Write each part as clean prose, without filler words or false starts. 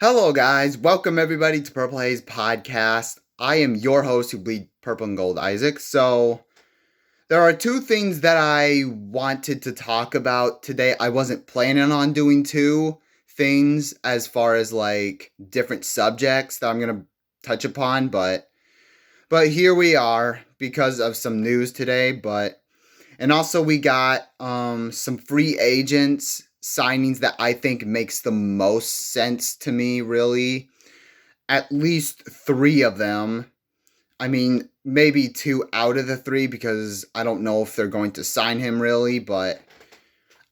Hello, guys. Welcome, everybody, to Purple Haze Podcast. I am your host who bleed purple and gold, Isaac. So, there are two things that I wanted to talk about today. I wasn't planning on doing two things as far as like different subjects that I'm going to touch upon, but here we are because of some news today, and also we got some free agents signings that I think makes the most sense to me, really. At least three of them. I mean, maybe two out of the three because I don't know if they're going to sign him really, but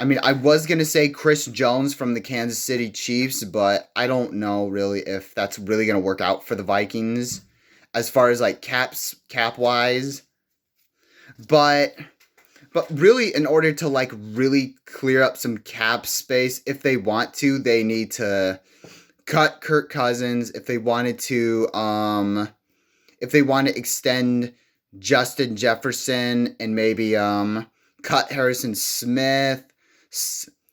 I mean, I was going to say Chris Jones from the Kansas City Chiefs, but I don't know really if that's really going to work out for the Vikings as far as like cap wise. But really, in order to like really clear up some cap space, if they want to, they need to cut Kirk Cousins. If they want to extend Justin Jefferson and maybe cut Harrison Smith,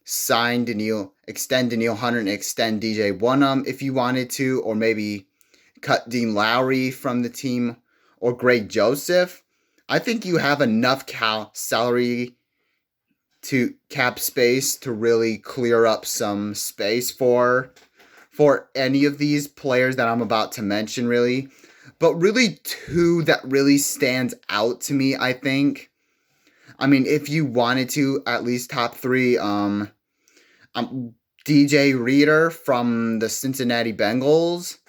extend Daniil Hunter and extend DJ Wonnum if you wanted to, or maybe cut Dean Lowry from the team or Greg Joseph. I think you have enough salary to cap space to really clear up some space for any of these players that I'm about to mention, really. But really, two that really stands out to me, I think. I mean, if you wanted to, at least top three, DJ Reader from the Cincinnati Bengals.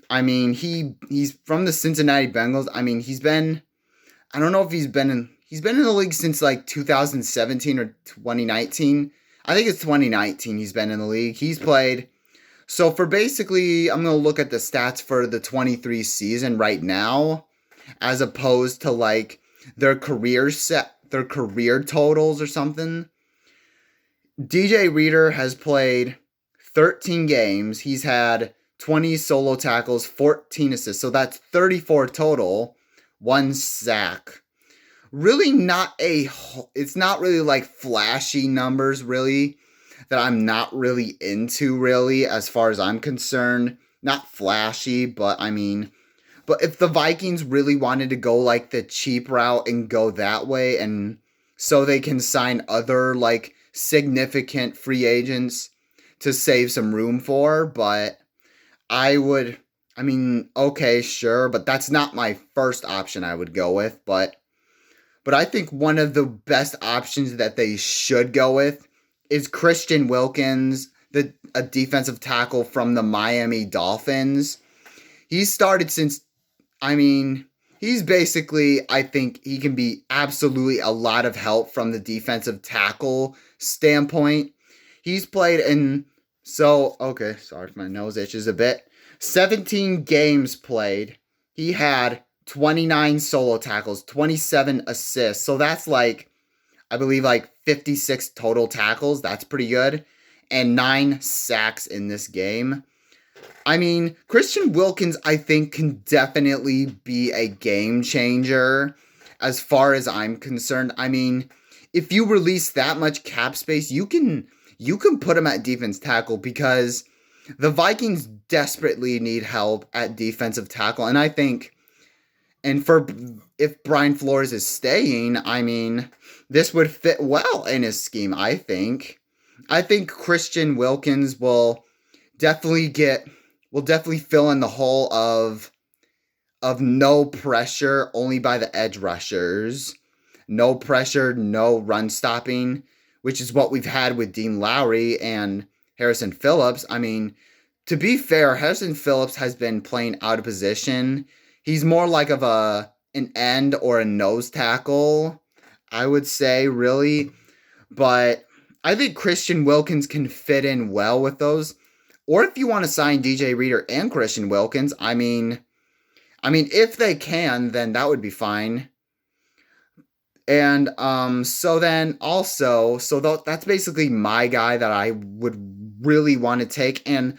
I mean, he's from the Cincinnati Bengals. I mean, I don't know if he's been in the league since like 2017 or 2019. I think it's 2019 he's been in the league. He's played. So for basically, I'm going to look at the stats for the 23 season right now, as opposed to like their career totals or something. DJ Reader has played 13 games. He's had 20 solo tackles, 14 assists. So that's 34 total, 1 sack. Really it's not really like flashy numbers, really, that I'm not really into, really, as far as I'm concerned. Not flashy, but if the Vikings really wanted to go like the cheap route and go that way, and so they can sign other like significant free agents to save some room for, but okay, sure, but that's not my first option I would go with, but I think one of the best options that they should go with is Christian Wilkins, a defensive tackle from the Miami Dolphins. He's started since, he's basically, I think he can be absolutely a lot of help from the defensive tackle standpoint. He's played sorry if my nose itches a bit. 17 games played. He had 29 solo tackles, 27 assists. So that's like, I believe like 56 total tackles. That's pretty good. And 9 sacks in this game. I mean, Christian Wilkins, I think, can definitely be a game changer as far as I'm concerned. I mean, if you release that much cap space, you can put him at defense tackle because the Vikings desperately need help at defensive tackle. And I think, if Brian Flores is staying, I mean, this would fit well in his scheme, I think. I think Christian Wilkins will definitely fill in the hole of no pressure, only by the edge rushers. No pressure, no run stopping, which is what we've had with Dean Lowry and Harrison Phillips. I mean, to be fair, Harrison Phillips has been playing out of position. He's more like of an end or a nose tackle, I would say, really. But I think Christian Wilkins can fit in well with those. Or if you want to sign DJ Reader and Christian Wilkins, I mean, if they can, then that would be fine. And that's basically my guy that I would really want to take. And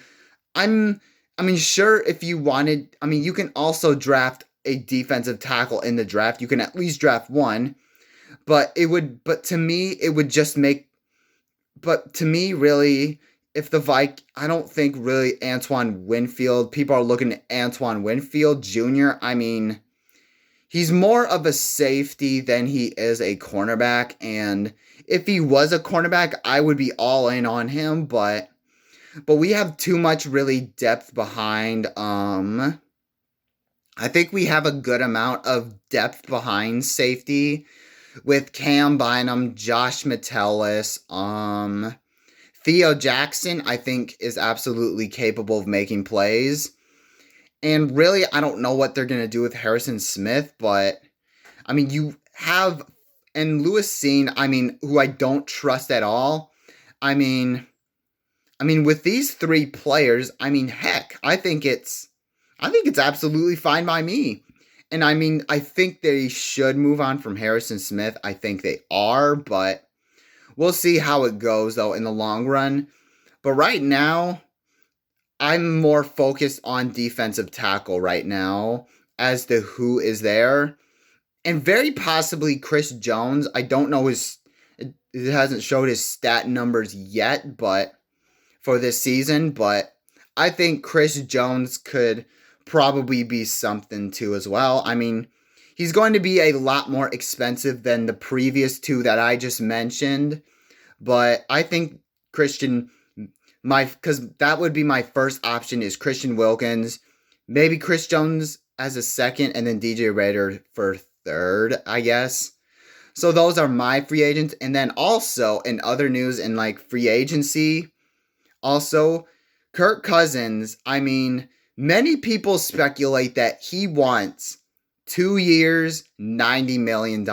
sure, if you wanted, you can also draft a defensive tackle in the draft. You can at least draft one, but to me, really, if the I don't think really Antoine Winfield, people are looking at Antoine Winfield Jr. I mean, he's more of a safety than he is a cornerback. And if he was a cornerback, I would be all in on him. But we have too much really depth behind. I think we have a good amount of depth behind safety with Cam Bynum, Josh Metellus, Theo Jackson, I think, is absolutely capable of making plays. And really, I don't know what they're going to do with Harrison Smith, but I mean, you have, and Lewis Seen, I mean, who I don't trust at all. I mean, with these three players, I mean, heck, I think it's absolutely fine by me. And I mean, I think they should move on from Harrison Smith. I think they are, but we'll see how it goes, though, in the long run. But right now, I'm more focused on defensive tackle right now as to who is there. And very possibly Chris Jones. I don't know it hasn't showed his stat numbers yet, but for this season, but I think Chris Jones could probably be something too as well. I mean, he's going to be a lot more expensive than the previous two that I just mentioned, but I think because that would be my first option is Christian Wilkins, maybe Chris Jones as a second, and then DJ Rader for third, I guess. So those are my free agents. And then also in other news in like free agency, also Kirk Cousins, I mean, many people speculate that he wants 2 years, $90 million.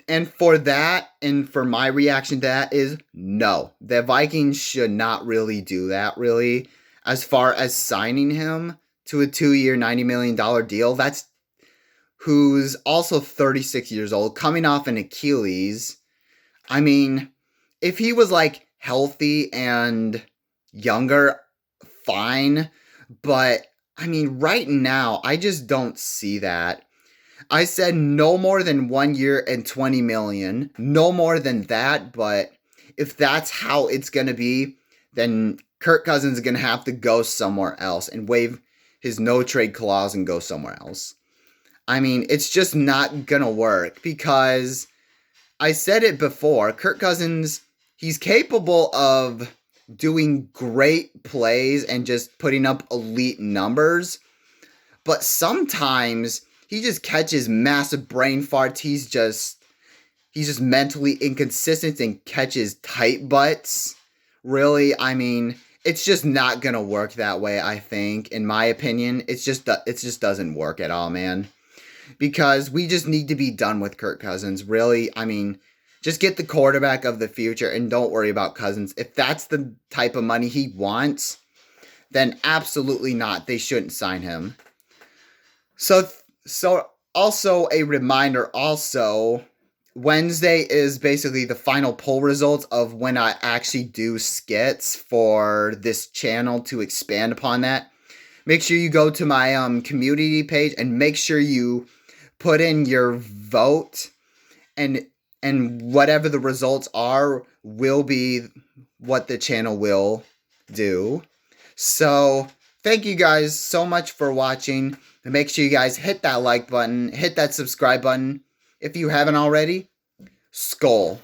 And for that, and for my reaction to that is no. The Vikings should not really do that, really. As far as signing him to a 2-year, $90 million deal, that's who's also 36 years old, coming off an Achilles. I mean, if he was like healthy and younger, fine. But I mean, right now, I just don't see that. I said no more than 1 year and 20 million. No more than that, but if that's how it's going to be, then Kirk Cousins is going to have to go somewhere else and waive his no trade clause and go somewhere else. I mean, it's just not going to work because I said it before. Kirk Cousins, he's capable of doing great plays and just putting up elite numbers, but sometimes he just catches massive brain farts. He's just mentally inconsistent and catches tight butts. Really, I mean, it's just not gonna work that way. I think, in my opinion, it just doesn't work at all, man. Because we just need to be done with Kirk Cousins. Really, I mean, just get the quarterback of the future and don't worry about Cousins. If that's the type of money he wants, then absolutely not. They shouldn't sign him. So also a reminder also, Wednesday is basically the final poll results of when I actually do skits for this channel to expand upon that. Make sure you go to my community page and make sure you put in your vote, and whatever the results are will be what the channel will do. So thank you guys so much for watching. And make sure you guys hit that like button, hit that subscribe button if you haven't already. Skull.